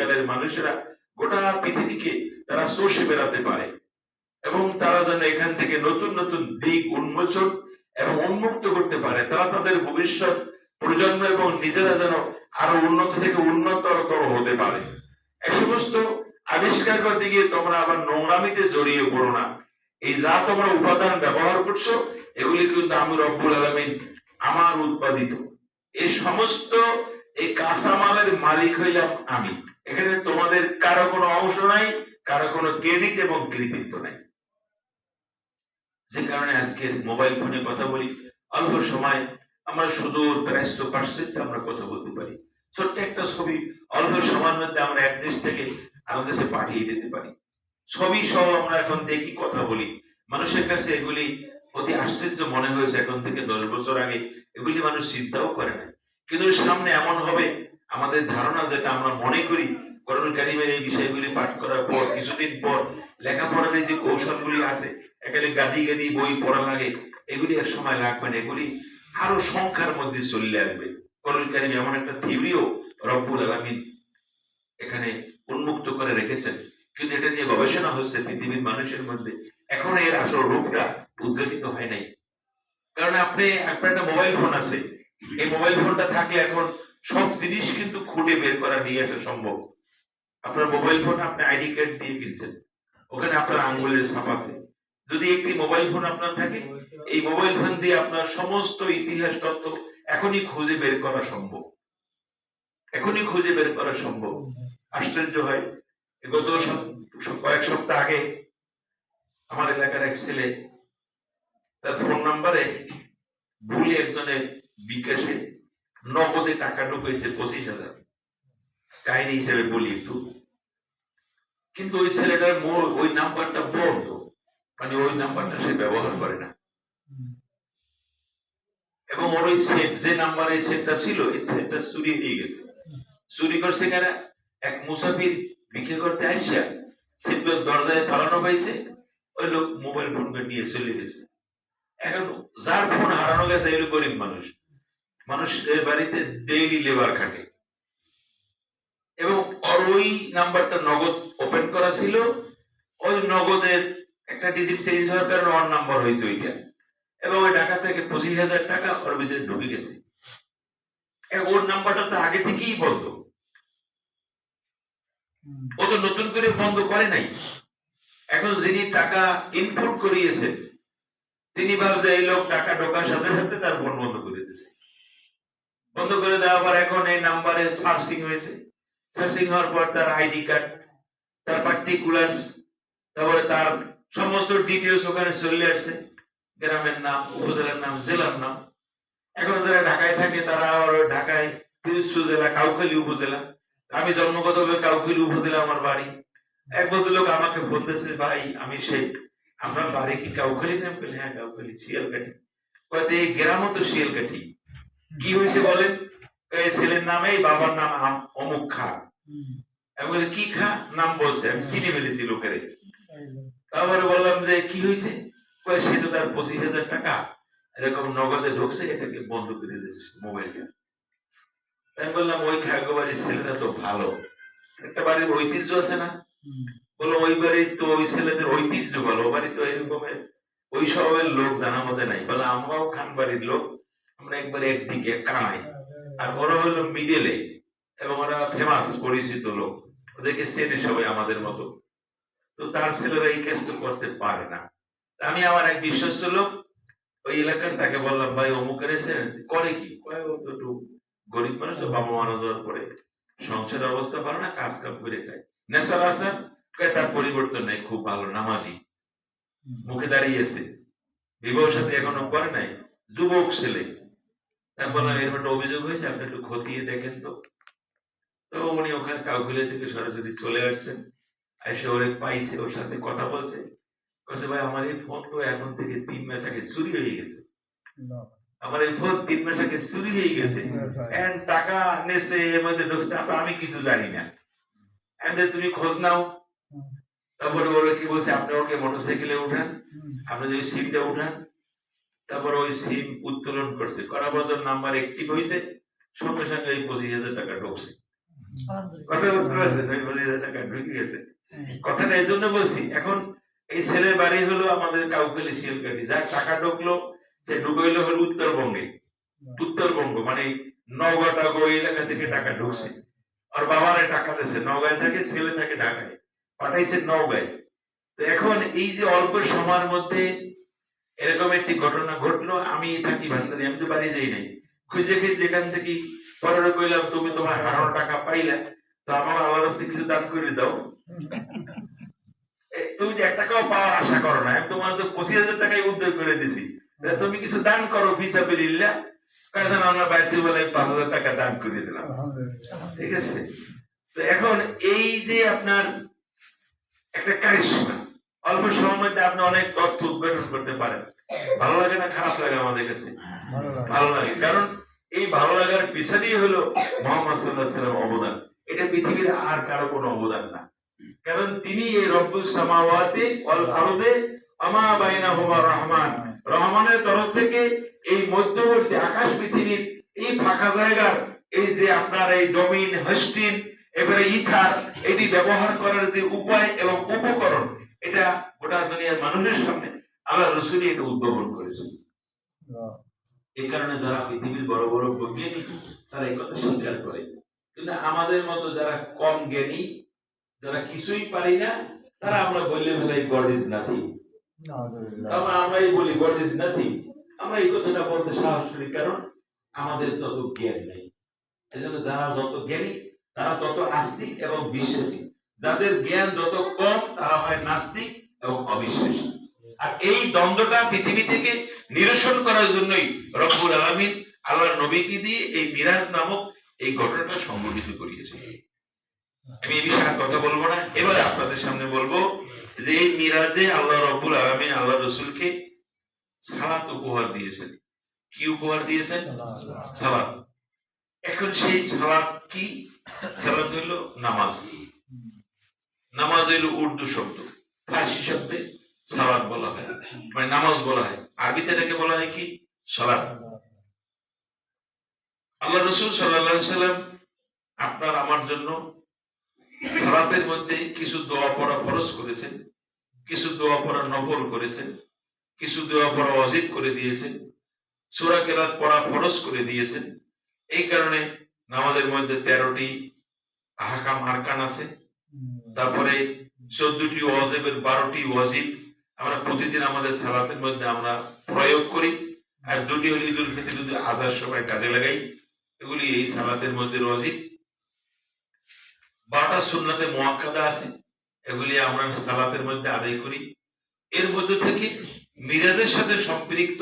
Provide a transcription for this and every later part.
আগামীকালের মানুষেরা গোটা পৃথিবীকে তারা চষে বেড়াতে পারে এবং তারা যেন এখান থেকে নতুন নতুন দিক উন্মোচন এবং উন্মুক্ত করতে পারে, তারা তাদের ভবিষ্যৎ প্রজন্ম এবং নিজেরা যেন আরো উন্নত থেকে উন্নততর হতে পারে। এই সমস্ত আবিষ্কার করতে গিয়ে তোমরা আবার নোংরামিতে জড়িয়ে পড়ো না। এই যা তোমরা উপাদান ব্যবহার করছো এগুলি কিন্তু আমি রব্বুল আলামিন আমার উৎপাদিত। এই সমস্ত এই কাঁচামালের মালিক হইলাম আমি। এখানে তোমাদের কারো কোনো অংশ নাই, কারো কোনো ক্রেডিট এবং কৃতিত্ব নাই। যে কারণে আজকে মোবাইল ফোনে কথা বলি, অল্প সময় আমরা সুদূর প্রাচ্য পাশ্চাত্যে আমরা কথা বলতে পারি। ছোট্ট একটা ছবি অল্প সময়ের মধ্যে আমরা এক দেশ থেকে আরেক দেশে পাঠিয়ে দিতে পারি। ছবি সহ আমরা এখন দেখি, কথা বলি। মানুষের কাছে এগুলি অতি আশ্চর্য মনে হয়েছে এখন থেকে 10 বছর আগে এগুলি মানুষ চিন্তাও করে না, কিন্তু সামনে এমন হবে আমাদের ধারণা যেটা আমরা মনে করি কোরআন কারীমের এই বিষয়গুলি পাঠ করার পর কিছুদিন পর লেখাপড়ার যে কৌশলগুলি আছে, এখানে গাদি গাদি বই পড়া লাগে, এগুলি এক সময় লাগবে না, এগুলি আরো সংখ্যার মধ্যে চলে আসবে। কোরআন কারীম এমন একটা থিওরিও রব্বুল আলামিন এখানে উন্মুক্ত করে রেখেছেন, কিন্তু এটা নিয়ে গবেষণা হচ্ছে পৃথিবীর মানুষের মধ্যে। এখন এর আসল রূপটা উদ্ঘাটিত হয় নাই। কারণ আপনার একটা মোবাইল ফোন আছে, এই মোবাইল ফোনটা থাকলে এখন সব জিনিস কিন্তু খুঁজে বের করা নিয়ে আসা সম্ভব। আপনার মোবাইল ফোন আপনি আইডি কার্ড দিয়ে কিনছেন, ওখানে আপনার আঙ্গুলের ছাপ আছে। যদি একটি মোবাইল ফোন আপনার থাকে, এই মোবাইল ফোন দিয়ে আপনার সমস্ত ইতিহাস তথ্য এখনই খুঁজে বের করা সম্ভব, এখনই খুঁজে বের করা সম্ভব। আশ্চর্য হয়, গত কয়েক সপ্তাহ আগে আমার এলাকার এক ছেলে তার ফোন নাম্বারে ভুলে একজনের বিকাশে নগদে টাকা ঢুকেছে 25,000। কাহিনী হিসেবে বলি একটু, কিন্তু ওই ছেলেটার ওই নাম্বারটা বন্ধ, মানে ওই নাম্বারটা সে ব্যবহার করে না, এবং ওর ওই সেট যে নাম্বারে সেটটা ছিল এই সেটটা চুরি হয়ে গেছে। চুরি করছে কারা? এক মুসাফির ভিক্ষা করতে আসছে, সেটগুলো দরজায় পালানো পাইছে, ওই লোক মোবাইল ফোনটা নিয়ে চলে গেছে। এখন যার ফোন হারানো গেছে এগুলো গরিব মানুষ, মানুষের বাড়িতে ডেইলি লেবার খাটে, এবং ওই নাম্বারটা নগদ ওপেন করা ছিল, ওই নগদের একটা ডিজিট চেঞ্জ হওয়ার কারণে ওর নাম্বার হয়েছে ওইটা, এবং ওই টাকা থেকে 25,000 টাকা ওর ভিতরে ঢুকে গেছে। ওর নাম্বারটা তো আগে থেকেই বন্ধ, ও তো নতুন করে বন্ধ করে নাই। এখন যিনি টাকা ইনপুট করিয়েছেন তিনি ভাবছে এই লোক টাকা ঢোকার সাথে সাথে তার ফোন বন্ধ করে দিয়েছে। বন্ধ করে দেওয়ার পর এখন এই নাম্বারে সার্চিং হয়েছে, সার্চিং হওয়ার পর তার আইডি কার্ড, তার পার্টিকুলার্স, তারপরে তার সমস্ত ডিটেলস ওখানে চলে আসছে, গ্রামের নাম, উপজেলার নাম, জেলার নাম। এখন যারা ঢাকায় থাকে তারা আবার ঢাকায় পিরোজপুর জেলা, কাউখালী উপজেলা। আমি জন্মগতভাবে কাউখালী উপজেলা আমার বাড়ি। এক ভদ্রলোক আমাকে বলতেছে, ভাই আমি সেই আপনার বাড়ি কি কাউখালী? নাম বলে হ্যাঁ কাউখালী, শিয়ালকাঠি। কয়েকটা এই গ্রামও তো শিয়ালকাঠি। কি হয়েছে বলেন? ছেলের নামে বাবার নাম অমুক খা। আমি বলি কি খা? নাম বলছে, আমি চিনি ফেলেছি লোকের। তারপরে বললাম যে কি হয়েছে? সে তো তার 25,000 টাকা এরকম নগদে ঢুকছে, এটাকে বন্ধ করে দিয়েছে মোবাইলটা। আমি বললাম ওই খাগো বাড়ির ছেলেটা তো ভালো, একটা বাড়ির ঐতিহ্য আছে না? বলো ওই বাড়ির তো ওই ছেলেদের ঐতিহ্য ভালো, বাড়ি তো এরকমের ওই স্বভাবের লোক জানা মতে নাই। বলে আমরাও খান বাড়ির লোক, আমরা একবারে একদিকে কানাই, আর ওরা হলো মিডেলে, এবং ওরা ফেমাস পরিচিত লোক, ওদেরকে চেনে সবাই আমাদের মতো। তো তার ছেলেরা এই কাজ তো করতে পারে না। আমি আমার এক বিশ্বস্ত লোক ওই এলাকার, তাকে বললাম ভাই অমুকের করে কি? ও তো একটু গরিব মানুষ, বাবা মারা যাওয়ার পরে সংসারের অবস্থা ভালো না, কাজ কাম করে খায়, নেশার আসা, তার পরিবর্তন নেই, খুব ভালো নামাজি, মুখে দাঁড়িয়েছে, বিবাহ সাথে এখনো করে নাই, যুবক ছেলে। তাই বললাম এর একটা অভিযোগ হয়েছে, আপনি একটু খতিয়ে দেখেন তো। তো উনি ওখানে কাউখালী থেকে সরাসরি চলে আসছেন, এসে ওরে পাইছে, ওর সাথে কথা বলছে, বলছে ভাই আমার এই ফোন তো এখন থেকে 3 মাস আগে চুরি হয়ে গেছে, আমার এই ফোন 3 মাস আগে চুরি হয়ে গেছে, এন্ড টাকা নেছে এর মধ্যে ঢুকছে, আমি কিছু জানি না, এন্ড তুমি খোঁজ নাও। তারপরে ওরা কি বলছে, আপনি ওকে মোটরসাইকেলে উঠান, আপনি যদি সিমটা উঠান, তারপর ওই সিম উত্তোলন করছে, করার পর নাম্বার অ্যাক্টিভ হয়েছে, সঙ্গে সঙ্গে এই 25,000 টাকা ঢুকছে। কথা বুঝতে পারছেন? 20,000 টাকা ঢুকে গেছে। কথাটা এই জন্য বলছি, এখন এই ছেলের বাড়ি হলো আমাদের কাউখালী শিয়ালকাঠি, যার টাকা ঢুকলো সে ঢুকাইলো হলো উত্তরবঙ্গে। উত্তরবঙ্গ মানে নওগাঁ টাগো এলাকা থেকে টাকা ঢুকছে, আর বাবারে টাকা দিয়েছে নওগাঁয় থাকে, ছেলে থাকে ঢাকায়, পাঠাইছে নওগাঁয়। তো এখন এই যে অল্প সময়ের মধ্যে এরকম একটি ঘটনা ঘটলো। আমি থাকি ভান্ডারি, আমি তো বাড়ি যাই নাই, খুঁজে খুঁজে এখান থেকে পরে কইলাম তুমি তোমার হারানো টাকা পাইলা, তো আমার আল্লাহর রাস্তায় কিছু দান করে দাও। তুমি যে 1 টাকাও পাওয়ার আশা করো না, আমি তোমার তো 25,000 টাকাই উদ্ধার করে দিছি, তুমি কিছু দান করো ফিসাবিলিল্লাহ। কারণ আমরা বাইরে বলে 5,000 টাকা দান করে দিলাম, ঠিক আছে? তো এখন এই যে আপনার একটা কারিশমা, অল্প সময়ের মধ্যে আপনি অনেক তথ্য উদ্ঘাটন করতে পারেন। ভালো লাগে না খারাপ লাগে? আমাদের কাছে ভালো লাগে, কারণ এই ভালো লাগার পিছনেই হলো মুহাম্মদ সাল্লাল্লাহু আলাইহি ওয়াসাল্লাম অবদান। এটা পৃথিবীর আর কারো কোনো অবদান না, কারণ তিনি এই রব্বুস সামাওয়াতি ওয়াল আরদে আমা বাইনাহুমা রহমান, রহমানের তরফ থেকে এই মধ্যবর্তী আকাশ পৃথিবীর এই ফাঁকা জায়গার এই যে আপনার এই ডোমিন হোস্টিং এবারে ইথার এটি ব্যবহার করার যে উপায় এবং উপকরণ, এটা গোটা দুনিয়ার মানুষের সামনে আল্লাহ রাসূলই এটা উদ্ভাবন করেছেন। এই কারণে যারা পৃথিবীর বড় বড় বৈজ্ঞানিক তারা এই কথা স্বীকার করে, কিন্তু আমাদের মতো যারা কম জ্ঞানী, যারা কিছুই পারি না, তারা আমরা বললে ফেলাই গড ইজ নাথিং। আমরাই বলি গড ইজ নাথিং। আমরা এই কথাটা বলতে সাহস করি, কারণ আমাদের তত জ্ঞান নেই। এজন্য যারা যত জ্ঞানী তারা তত আস্তিক এবং বিশ্বাসী, যাদের জ্ঞান যত কম তারা হয় নাস্তিক এবং অবিশ্বাসী। আর এই দ্বন্দ্বটা পৃথিবী থেকে নিরসন করার জন্যই রব্বুল আলামিন আল্লাহর নবীকে দিয়ে এই মিরাজ নামক এই ঘটনাটা সংঘটিত করিয়েছে। আমি এই বিষয়ে কথা বলবো না, এবারে আপনাদের সামনে বলবো যে এই মিরাজে আল্লাহ রব্বুল আলামিন আল্লাহ রাসূলকে সালাত উপহার দিয়েছেন। কি উপহার দিয়েছেন? সালাত। এখন সেই সালাত কি? সালাত হলো নামাজ। নামাজ হলো উর্দু শব্দ, ফার্সি শব্দে সালাত বলা হয়, মানে নামাজ বলা হয়। আরবিতে এটাকে বলা হয় কি? সালাত। আল্লাহ রাসূল সাল্লাল্লাহু আলাইহি সাল্লাম আপনার আমার জন্য সালাতের মধ্যে কিছু দোয়া পড়া ফরজ করেছেন, কিছু দোয়া পড়া নফল করেছেন, কিছু দোয়া পড়া ওয়াজিব করে দিয়েছেন, সূরা কেরাত পড়া ফরজ করে দিয়েছেন। এই কারণে নামাজের মধ্যে 13টি আহকাম আরকান আছে, তারপরে 14টি ওয়াজিবের 12টি ওয়াজিব আমরা প্রতিদিন আমাদের সালাতের মধ্যে আমরা প্রয়োগ করি, আর 2টি হলো ঈদুল ফিতর, যদি আজার সময় কাজে লাগাই, এগুলি এই সালাতের মধ্যে ওয়াজিব। 12টা সুন্নাতে মুআক্কাদা আছে, এগুলি আমরা সালাতের মধ্যে আদায় করি। এর মধ্যে থেকে মিরাজের সাথে সম্পৃক্ত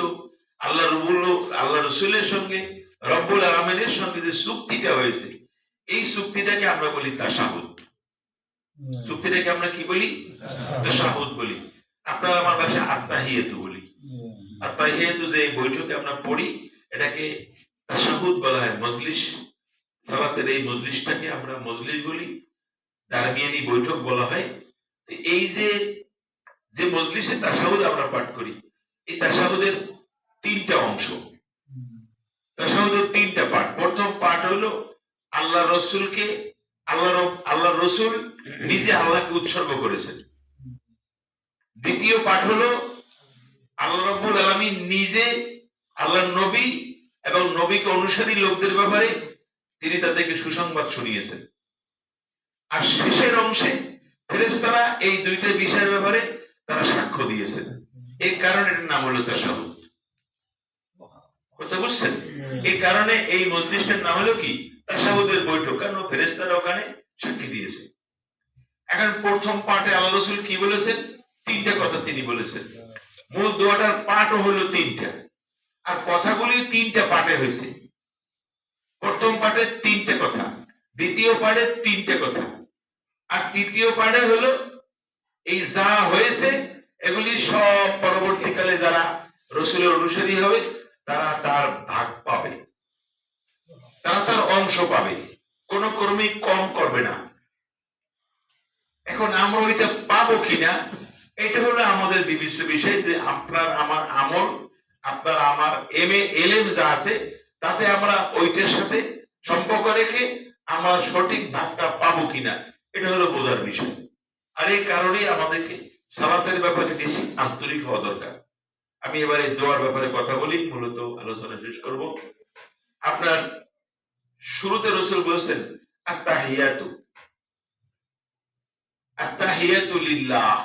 আল্লাহ রাসূলের সঙ্গে রব্বুল আলামিনের সঙ্গে যে চুক্তিটা হয়েছে, এই চুক্তিটাকে আমরা বলি তাশাহুদ। চুক্তিটাকে আমরা কি বলি? তাশাহুদ বলি। আপনারা আমার ভাষায় আত্তাহিয়াতু বলি। আত্তাহিয়াতু যে বৈঠকে আমরা পড়ি, এটাকে তাশাহুদ বলা হয়। মজলিস, সালাতের এই মজলিসটাকে আমরা মজলিস বলি, দারমিয়ানি বৈঠক বলা হয়। এই যে যে মজলিসে তাশাহুদ আমরা পাঠ করি, এই তাশাহুদের 3টা অংশ, তাশাহুদের 3টা পাঠ। প্রথম পাঠ হলো আল্লাহ রাসূলকে, আল্লাহ রাসূল নিজে আল্লাহকে উৎসর্গ করেছেন। দ্বিতীয় পাঠ হলো আল্লাহ রাব্বুল আলামিন নিজে আল্লাহর নবী এবং নবীকে অনুসারী লোকদের ব্যাপারে তিনি তাদেরকে সুসংবাদ শুনিয়েছেন। আর শেষের অংশে ফেরেশতারা এই 2টা বিষয়ের ব্যাপারে তারা সাক্ষ্য দিয়েছেন। এই কারণে এর নাম হলো তাশাহুদ। কথা বুঝছেন? এই কারণে এই মজলিসটার নাম হলো কি? তাশাহুদের বৈঠক, কারণ ফেরেশতারা ওখানে সাক্ষী দিয়েছে। এখন প্রথম পাঠে আল্লাহ রাসূল কি বলেছেন? 3টা কথা তিনি বলেছেন। মূল দোয়াটার পাঠও হলো 3টা, আর কথাগুলি 3টা পাঠে হয়েছে। প্রথম পাঠে 3টা কথা, দ্বিতীয় পাঠে 3টা কথা, আর তৃতীয় পাঠে হলো এই যা হয়েছে এগুলি সব পরবর্তীকালে যারা রাসূলের অনুসারী হবে তারা তার ভাগ পাবে, তারা তার অংশ পাবে, কোন কর্মী কম করবে না। এখন আমরা ওইটা পাবো কিনা, এটা হলো আমাদের বিবেচ্য বিষয়, যে আপনার আমার আমল, আপনার আমার এলএম যা আছে তাতে আমরা ওইটার সাথে সম্পর্ক রেখে আমরা সঠিক ভাবটা পাবো কিনা, এটা হলো বোঝার বিষয়। আর এই কারণেই আমাদেরকে সালাতের ব্যাপারে বেশি আন্তরিক হওয়া দরকার। আমি এবারে দোয়ার ব্যাপারে কথা বলি, মূলত আলোচনা শেষ করব। আপনার শুরুতে রাসূল বলেছেন আত্তাহিয়াতু, আত্তাহিয়াতু লিল্লাহ।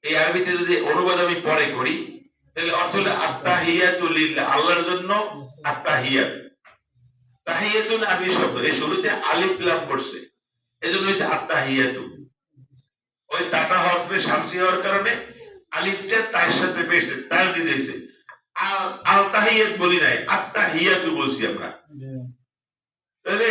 এই আরবিতে যদি অনুবাদ আমি পরে করি তাহলে অর্থ হলো আত্তাহিয়াতু লিল্লাহ, আল্লাহর জন্য আত্তাহিয়াত। তাহিয়াতুন আরবি শব্দ, এই শুরুতে আলিফ লাম পড়ছে, এজন্য হইছে আত্তাহিয়াতু। ওই তাটা হরফে শামসি হওয়ার কারণে আলিফটা তার সাথে পেয়েছে, তার দিয়েছে। আল তাহিয়াত বলি নাই, আত্তাহিয়াতু বলছি আমরা। তাহলে